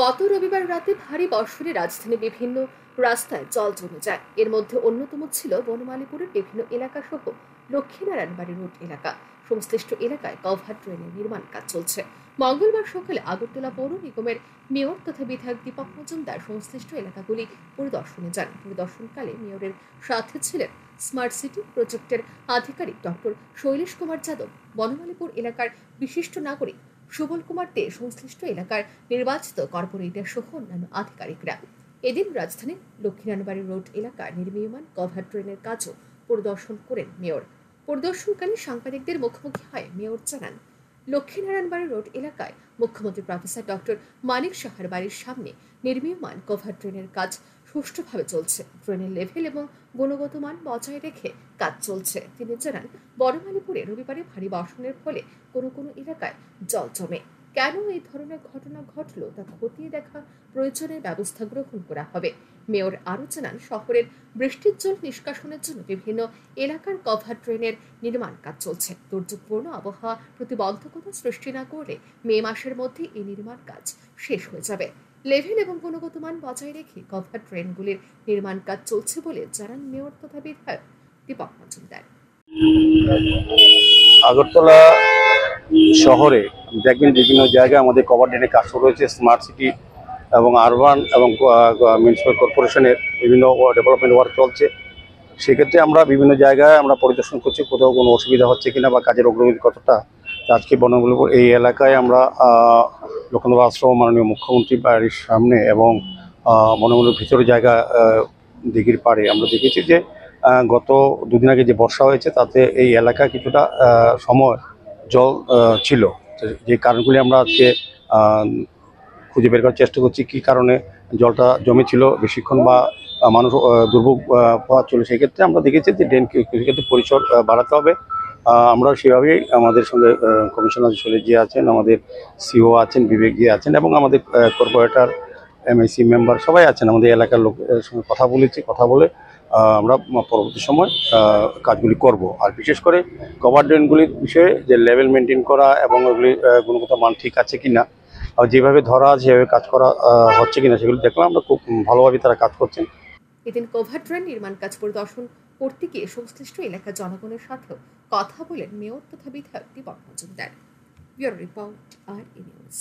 গত রবিবার রাতে ভারী বর্ষণে রাজধানীর বিভিন্ন রাস্তায় জল জমে যায়। এর মধ্যে অন্যতম ছিল বনমালীপুরের বিভিন্ন এলাকা সহ লক্ষ্মীনারায়ণ বাড়ি রোড এলাকা। সংশ্লিষ্ট এলাকায় কভার ড্রেনের নির্মাণ কাজ চলছে। মঙ্গলবার সকালে আগরতলা পৌর নিগমের মেয়র তথা বিধায়ক দীপক মজুমদার সংশ্লিষ্ট এলাকাগুলি পরিদর্শনে যান। পরিদর্শনকালে মেয়রের সাথে ছিলেন স্মার্ট সিটি প্রজেক্টের আধিকারিক ডক্টর শৈলেশ কুমার যাদব, বনমালীপুর এলাকার বিশিষ্ট নাগরিক সুবল কুমার দে, সংশ্লিষ্ট এলাকার নির্বাচিত কর্পোরেটর সহ অন্যান্য আধিকারিকরা। এদিন রাজধানীর লক্ষ্মীনারায়ণবাড়ি রোড এলাকার নির্মীয়মান কভার ড্রেনের কাজও পরিদর্শন করেন মেয়র। পরিদর্শনকালে সাংবাদিকদের মুখোমুখি হয়ে মেয়র জানান, লক্ষ্মীনারায়ণবাড়ি রোড এলাকায় মুখ্যমন্ত্রী প্রফেসর ডক্টর মানিক সাহার বাড়ির সামনে নির্মীয়মান কভার ড্রেনের কাজ সুষ্ঠুভাবে চলছে। ড্রেনের লেভেল এবং গুণগত মান বজায় রেখে কাজ চলছে। তিনি জানান, বনমালীপুরে রবিবারে ভারী বর্ষণের ফলে কোনো কোনো এলাকায় জল জমে। কেন এই ধরনের ঘটনা ঘটলো তা খতিয়ে দেখা প্রয়োজনীয় ব্যবস্থা গ্রহণ করা হবে। মেয়র আরও জানান, শহরের বৃষ্টির জল নিষ্কাশনের জন্য বিভিন্ন এলাকার কভার ড্রেনের নির্মাণ কাজ চলছে। দুর্যোগপূর্ণ আবহাওয়া প্রতিবন্ধকতা সৃষ্টি না করলে মে মাসের মধ্যে এই নির্মাণ কাজ শেষ হয়ে যাবে। লেভেল এবং গুণগত মান বজায় রেখে কভার ড্রেনগুলির নির্মাণ কাজ চলছে বলে জানান মেয়র তথা বিধায়ক দীপক মজুমদার। আগরতলা শহরে দেখবেন বিভিন্ন জায়গায় আমাদের কভার ড্রেনের কাজ শুরু হয়েছে। স্মার্ট সিটি এবং আরবান এবং মিউনিসিপ্যাল কর্পোরেশনের বিভিন্ন ডেভেলপমেন্ট ওয়ার্ক চলছে। সেক্ষেত্রে আমরা বিভিন্ন জায়গায় আমরা পরিদর্শন করছি কোথাও কোনো অসুবিধা হচ্ছে কিনা বা কাজের অগ্রগতি কতটা। আজকে বনমালীপুর এই এলাকায় আমরা লোকনাথ আশ্রম মাননীয় মুখ্যমন্ত্রী বাড়ির সামনে এবং বনমালীপুর ভিতরে জায়গা দিঘির পাড়ে আমরা দেখেছি যে গত দুদিন আগে যে বর্ষা হয়েছে তাতে এই এলাকা কিছুটা সময় জল ছিল। যে কারণগুলি আমরা আজকে খুঁজে বের করার চেষ্টা করছি, কী কারণে জলটা জমেছিল বেশিক্ষণ বা মানুষ দুর্ভোগ চলে। সেক্ষেত্রে আমরা দেখেছি যে ড্রেন ক্ষেত্রে পরিসর বাড়াতে হবে। আমরা সেভাবেই আমাদের সঙ্গে কমিশনার শৈলেশ জি আছেন, আমাদের সিও আছেন, বিবেক জি আছেন এবং আমাদের কর্পোরেটর এমআইসি মেম্বার সবাই আছেন। আমাদের এলাকার লোকের সঙ্গে কথা বলেছি, কথা বলে আমরা পরবর্তী সময় কাজগুলি করব। আর বিশেষ করে কভার ড্রেনগুলির বিষয়ে যে লেভেল মেনটেন করা এবং ওগুলি গুণগত মান ঠিক আছে কিনা, যেভাবে ধরা যেভাবে কাজ করা হচ্ছে কিনা সেগুলো দেখলাম। আমরা খুব ভালোভাবে তারা কাজ করছেন। এদিন কভার ড্রেন নির্মাণ কাজ পরিদর্শন করতে গিয়ে সংশ্লিষ্ট এলাকার জনগণের সাথেও কথা বলেন মেয়র তথা বিধায়ক দীপক মজুমদার। ব্যুরো রিপোর্ট, আর নিউজ।